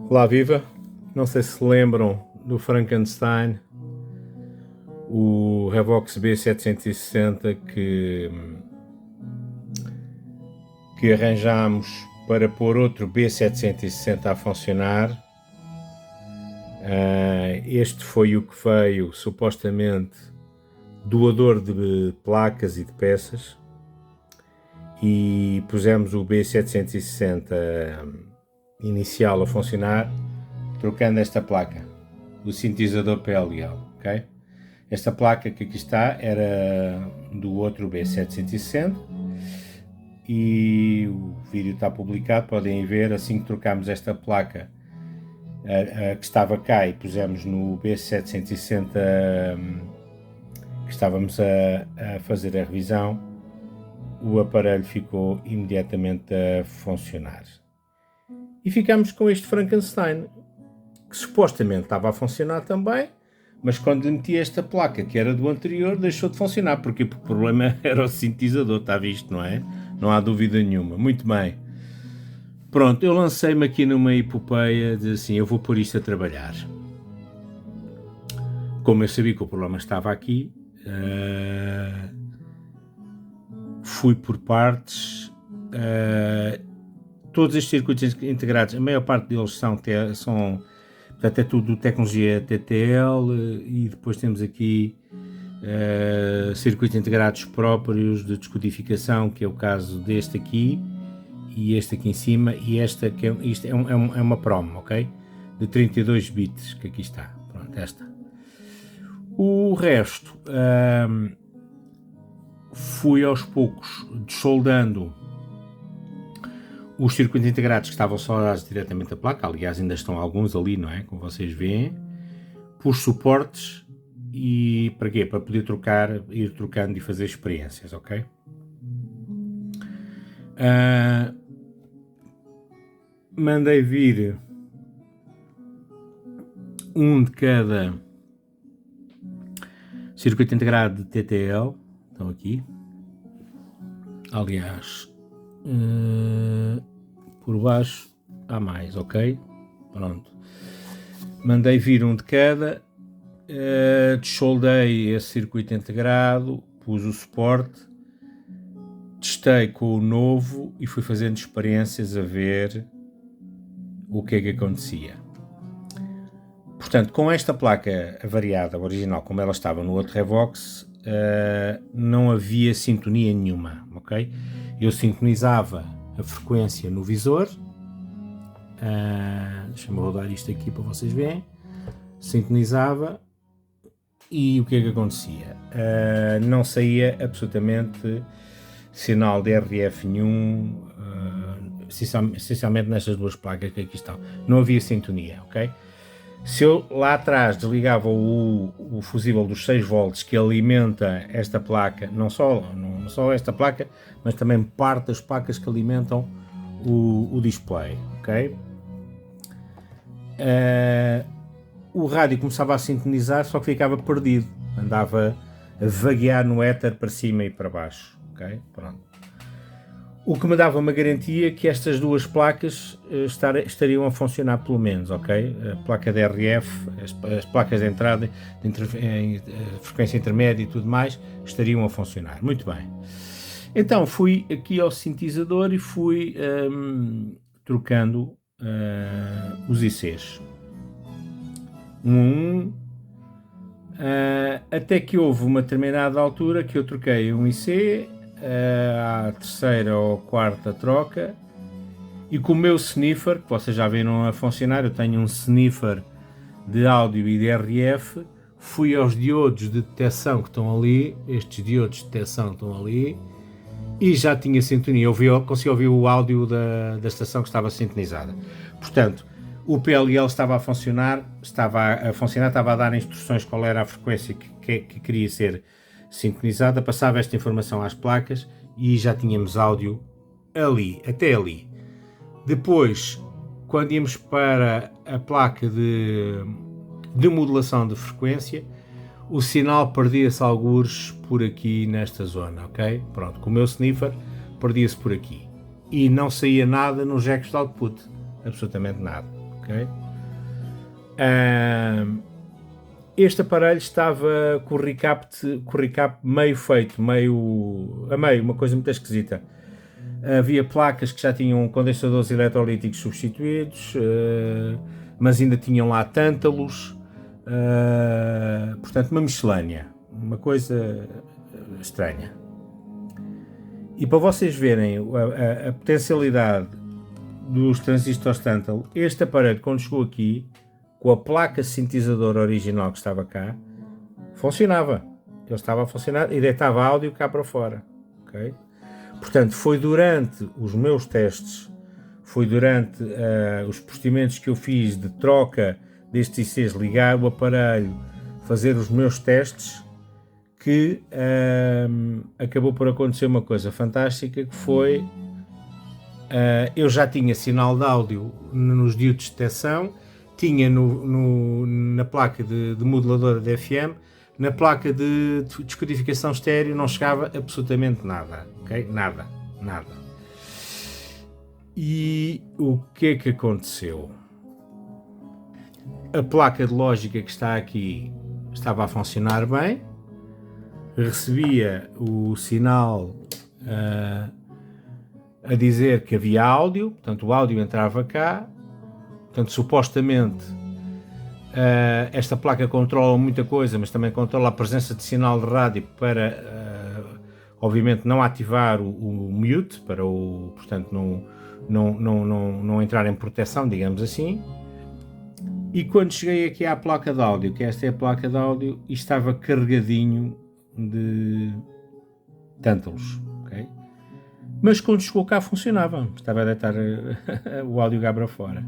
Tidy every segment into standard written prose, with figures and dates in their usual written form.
Olá, viva! Não sei se lembram do Frankenstein, o Revox B760 que arranjámos para pôr outro B760 a funcionar. Este foi o que veio, supostamente, doador de placas e de peças, e pusemos o B760 inicial a funcionar, trocando esta placa, o sintetizador PLL, ok? Esta placa que aqui está era do outro B760 e o vídeo está publicado, podem ver. Assim que trocámos esta placa a que estava cá e pusemos no B760 que estávamos a fazer a revisão, o aparelho ficou imediatamente a funcionar. E ficámos com este Frankenstein, que supostamente estava a funcionar também, mas quando lhe meti esta placa, que era do anterior, deixou de funcionar. Porquê? Porque o problema era o sintetizador, está visto, não é? Não há dúvida nenhuma. Muito bem. Pronto, eu lancei-me aqui numa epopeia de assim, eu vou pôr isto a trabalhar. Como eu sabia que o problema estava aqui, fui por partes. Todos estes circuitos integrados, a maior parte deles são portanto, é tudo tecnologia TTL, e depois temos aqui circuitos integrados próprios de descodificação, que é o caso deste aqui e este aqui em cima, e esta que isto é uma PROM, ok? De 32 bits que aqui está. Pronto, esta. O resto fui aos poucos dessoldando os circuitos integrados que estavam soldados diretamente à placa. Aliás, ainda estão alguns ali, não é? Como vocês veem. Pus suportes. E para quê? Para poder ir trocando e fazer experiências, ok? Mandei vir um de cada circuito integrado de TTL. Estão aqui. Aliás, por baixo há mais, ok? Pronto. Mandei vir um de cada, dessoldei esse circuito integrado, pus o suporte, testei com o novo e fui fazendo experiências a ver o que é que acontecia. Portanto, com esta placa avariada, original, como ela estava no outro Revox, não havia sintonia nenhuma, ok? Eu sintonizava a frequência no visor, deixa-me rodar isto aqui para vocês verem, sintonizava, e o que é que acontecia? Não saía absolutamente sinal de RF nenhum, essencialmente nestas duas placas que aqui estão, não havia sintonia, ok? Se eu lá atrás desligava o fusível dos 6 volts que alimenta esta placa, não só esta placa, mas também parte das placas que alimentam o display, ok? O rádio começava a sintonizar, só que ficava perdido, andava a vaguear no éter para cima e para baixo, ok? Pronto. O que me dava uma garantia que estas duas placas estariam a funcionar pelo menos, ok? A placa de RF, as placas de entrada, frequência intermédia e tudo mais, estariam a funcionar. Muito bem. Então fui aqui ao sintetizador e fui trocando os ICs. Até que houve uma determinada altura que eu troquei um IC, à terceira ou quarta troca, e com o meu sniffer, que vocês já viram a funcionar, eu tenho um sniffer de áudio e de RF, fui aos diodos de detecção que estão ali, estes diodos de detecção estão ali, e já tinha sintonia, consegui ouvir o áudio da estação que estava sintonizada. Portanto, o PLL estava a funcionar, estava a dar instruções qual era a frequência que queria ser sintonizada, passava esta informação às placas e já tínhamos áudio ali, até ali. Depois, quando íamos para a placa de modulação de frequência, o sinal perdia-se algures por aqui nesta zona, ok? Pronto, com o meu sniffer perdia-se por aqui. E não saía nada nos jacks de output, absolutamente nada. ok? Este aparelho estava com o recap meio feito, meio, uma coisa muito esquisita. Havia placas que já tinham condensadores eletrolíticos substituídos, mas ainda tinham lá tântalos, portanto uma miscelânea, uma coisa estranha. E para vocês verem a potencialidade dos transistores tântalo, este aparelho, quando chegou aqui, com a placa sintetizadora original que estava cá, funcionava. Ele estava a funcionar e deitava áudio cá para fora. Okay? Portanto, foi durante os meus testes, foi durante os procedimentos que eu fiz de troca destes ICs, ligar o aparelho, fazer os meus testes, que acabou por acontecer uma coisa fantástica, que foi, eu já tinha sinal de áudio nos diodos de detecção, tinha na placa de moduladora de FM, na placa de descodificação estéreo não chegava absolutamente nada, ok? Nada. E o que é que aconteceu? A placa de lógica que está aqui estava a funcionar bem, recebia o sinal a dizer que havia áudio, portanto o áudio entrava cá, portanto supostamente esta placa controla muita coisa, mas também controla a presença de sinal de rádio para, obviamente, não ativar o mute, para portanto não entrar em proteção, digamos assim. E quando cheguei aqui à placa de áudio, que esta é a placa de áudio, e estava carregadinho de tântalos, ok? Mas quando chegou cá funcionava, estava a deitar o áudio cá para fora.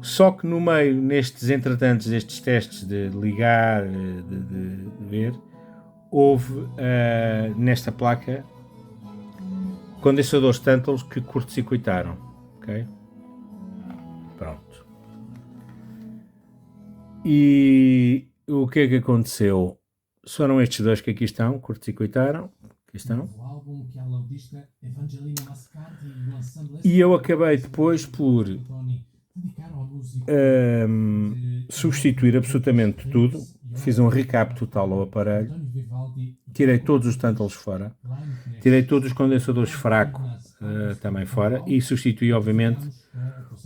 Só que no meio, nestes entretantos, destes testes de ligar, de ver, houve nesta placa condensadores tântalos que curto-circuitaram, ok? Pronto. E o que é que aconteceu? Foram estes dois que aqui estão, curto-circuitaram, aqui estão. E eu acabei depois por substituir absolutamente tudo, fiz um recap total ao aparelho, tirei todos os tântalos fora, tirei todos os condensadores fracos também fora e substituí obviamente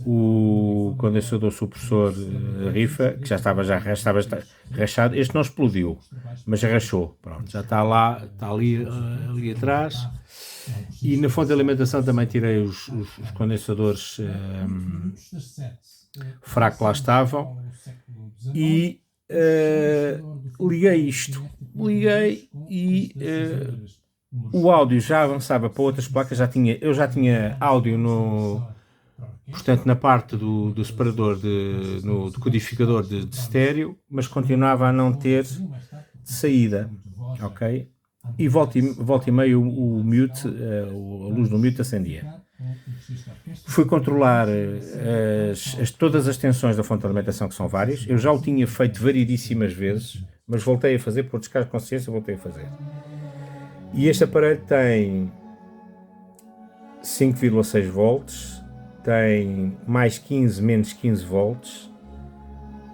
o condensador supressor rifa, que já estava rachado. Este não explodiu, mas já rachou, pronto, já está lá, está ali atrás. E na fonte de alimentação também tirei os condensadores fracos lá estavam e liguei e o áudio já avançava para outras placas, eu já tinha áudio portanto na parte do separador, no decodificador de estéreo, mas continuava a não ter saída, ok? E volta e meio o mute, a luz do mute acendia. Fui controlar todas as tensões da fonte de alimentação, que são várias. Eu já o tinha feito variedíssimas vezes, mas voltei a fazer, por descargo de consciência, voltei a fazer. E este aparelho tem 5,6 volts, tem mais 15, menos 15 volts,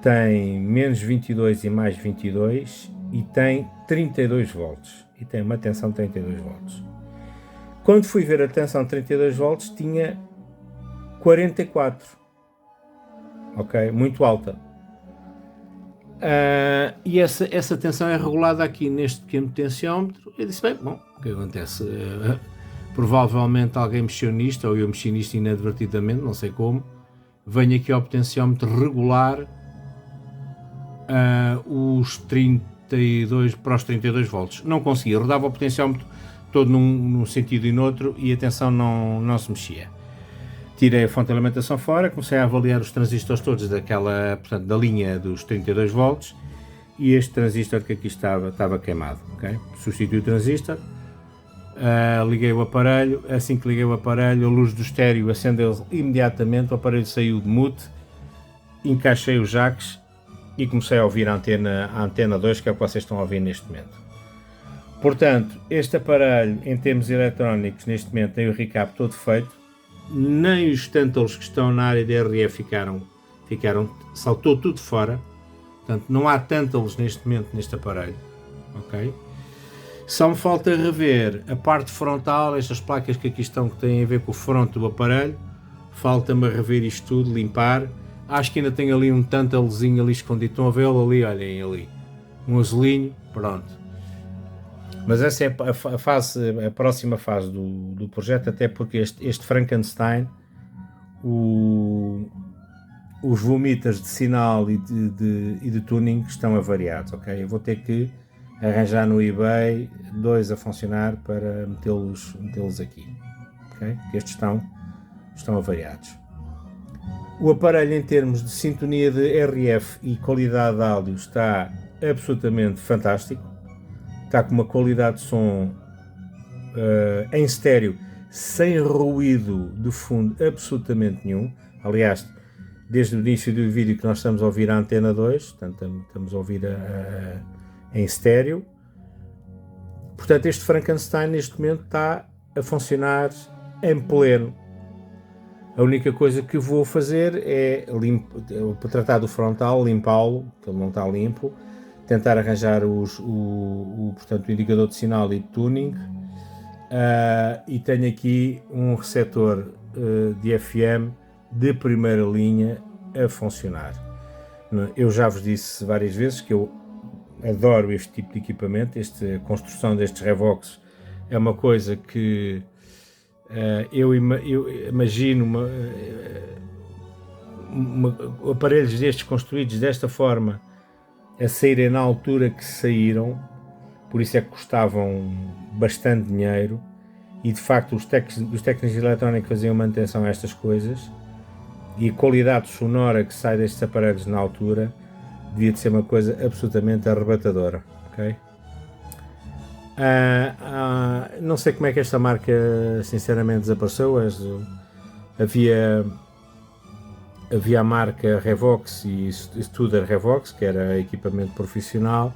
tem menos 22 e mais 22 e tem 32 volts. E tem uma tensão de 32 volts. Quando fui ver a tensão de 32 volts, tinha 44. Ok? Muito alta. E essa tensão é regulada aqui neste pequeno potenciómetro. Eu disse, bom, o que acontece? Provavelmente alguém mexeu nisto, ou eu mexi nisto inadvertidamente, não sei como. Venho aqui ao potenciómetro regular os 32 para os 32 volts. Não conseguia, rodava o potenciómetro todo num sentido e noutro e a tensão não se mexia. Tirei a fonte de alimentação fora, comecei a avaliar os transistores todos portanto, da linha dos 32 volts e este transistor que aqui estava queimado. Okay? Substituí o transistor, liguei o aparelho, assim que liguei o aparelho, a luz do estéreo acendeu imediatamente, o aparelho saiu de mute, encaixei os jacks e comecei a ouvir a antena 2, que é o que vocês estão a ouvir neste momento. Portanto, este aparelho, em termos eletrónicos, neste momento tem o recap todo feito, nem os tântalos que estão na área de RF saltou tudo fora. Portanto, não há tântalos neste momento neste aparelho. Ok? Só me falta rever a parte frontal, estas placas que aqui estão que têm a ver com o fronte do aparelho. Falta-me rever isto tudo, limpar. Acho que ainda tem ali um tântalozinho ali escondido. Estão a vê-lo ali, olhem ali. Um azulinho, pronto. Mas essa é a próxima fase do projeto, até porque este Frankenstein, os volumeters de sinal e de tuning estão avariados, ok? Eu vou ter que arranjar no eBay 2 a funcionar para metê-los aqui, ok? Porque estes estão avariados. O aparelho, em termos de sintonia de RF e qualidade de áudio, está absolutamente fantástico. Está com uma qualidade de som em estéreo, sem ruído de fundo absolutamente nenhum. Aliás, desde o início do vídeo que nós estamos a ouvir a antena 2, portanto estamos a ouvir em estéreo. Portanto, este Frankenstein neste momento está a funcionar em pleno. A única coisa que vou fazer é para tratar do frontal, limpá-lo, que ele não está limpo, tentar arranjar portanto, o indicador de sinal e de tuning, e tenho aqui um receptor de FM de primeira linha a funcionar. Eu já vos disse várias vezes que eu adoro este tipo de equipamento. A construção destes Revox é uma coisa que eu imagino aparelhos destes construídos desta forma a saírem na altura que saíram, por isso é que custavam bastante dinheiro, e de facto os técnicos eletrónicos faziam manutenção a estas coisas, e a qualidade sonora que sai destes aparelhos na altura devia de ser uma coisa absolutamente arrebatadora, ok? Não sei como é que esta marca sinceramente desapareceu. Havia a marca Revox e Studer Revox, que era equipamento profissional.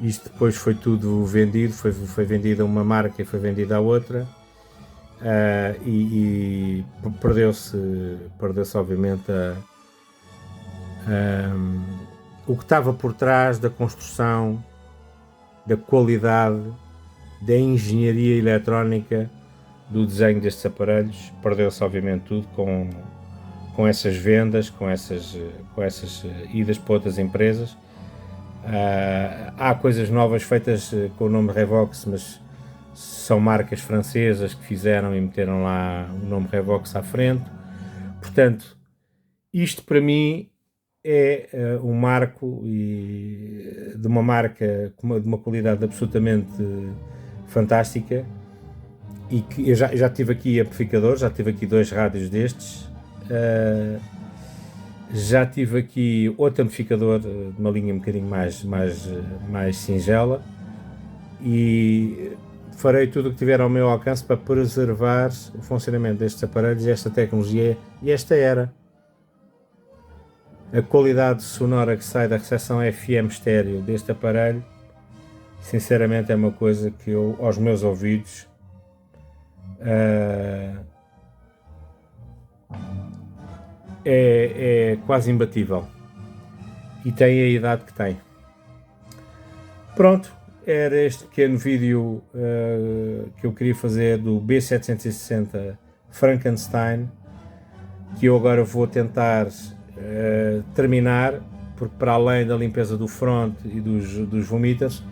Isto depois foi tudo vendido, foi vendida uma marca e foi vendida a outra, e perdeu-se obviamente o que estava por trás da construção, da qualidade, da engenharia eletrónica do desenho destes aparelhos. Perdeu-se obviamente tudo com essas vendas, com essas idas para outras empresas. Há coisas novas feitas com o nome Revox, mas são marcas francesas que fizeram e meteram lá o nome Revox à frente. Portanto, isto para mim é um marco de uma marca de uma qualidade absolutamente fantástica, e que eu já tive aqui amplificadores, já tive aqui 2 rádios destes, já tive aqui outro amplificador de uma linha um bocadinho mais singela, e farei tudo o que tiver ao meu alcance para preservar o funcionamento destes aparelhos, esta tecnologia e esta era. A qualidade sonora que sai da recepção FM estéreo deste aparelho, sinceramente, é uma coisa que aos meus ouvidos, é quase imbatível, e tem a idade que tem. Pronto, era este pequeno vídeo que eu queria fazer do B760 Frankenstein, que eu agora vou tentar terminar, porque para além da limpeza do front e dos volumeters,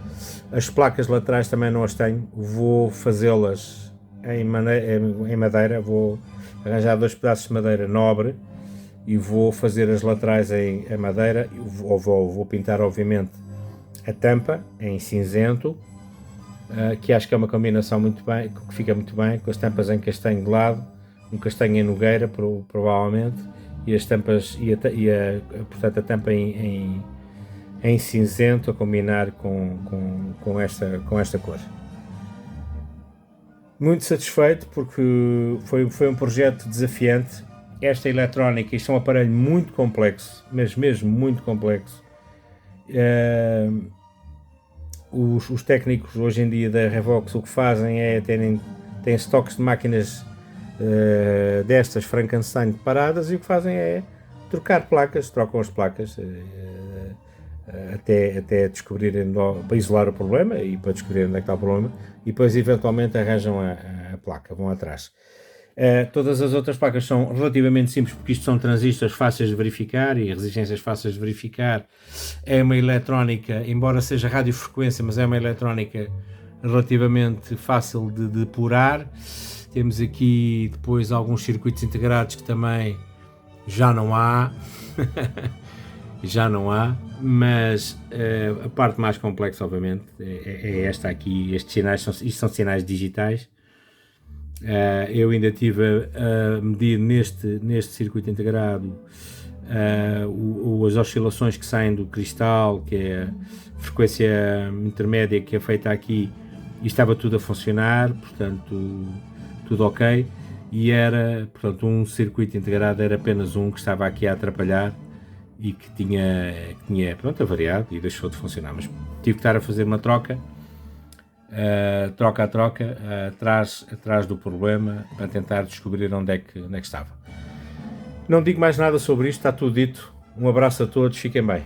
as placas laterais também não as tenho. Vou fazê-las em madeira, vou arranjar 2 pedaços de madeira nobre e vou fazer as laterais em madeira. Vou pintar obviamente a tampa em cinzento, que acho que é uma combinação muito bem, que fica muito bem, com as tampas em castanho de lado, um castanho em nogueira provavelmente, e as tampas portanto a tampa em cinzento a combinar com esta cor. Muito satisfeito, porque foi um projeto desafiante. Esta eletrónica, isto é um aparelho muito complexo, mas mesmo muito complexo. Os técnicos hoje em dia da Revox o que fazem é têm estoques de máquinas destas Frankenstein paradas, e o que fazem é trocar placas, trocam as placas até descobrirem, para isolar o problema e para descobrir onde é que está o problema, e depois eventualmente arranjam a placa, vão atrás. Todas as outras placas são relativamente simples, porque isto são transistores fáceis de verificar e resistências fáceis de verificar. É uma eletrónica, embora seja radiofrequência, mas é uma eletrónica relativamente fácil de depurar. Temos aqui depois alguns circuitos integrados que também já não há, mas a parte mais complexa, obviamente, é esta aqui. Estes sinais isto são sinais digitais. Eu ainda estive a medir neste circuito integrado as oscilações que saem do cristal, que é a frequência intermédia que é feita aqui, e estava tudo a funcionar, portanto tudo ok, e era, portanto, um circuito integrado era apenas um que estava aqui a atrapalhar e que tinha pronto, avariado e deixou de funcionar, mas tive que estar a fazer uma troca atrás do problema, para tentar descobrir onde é que estava. Não digo mais nada sobre isto, está tudo dito. Um abraço a todos, fiquem bem.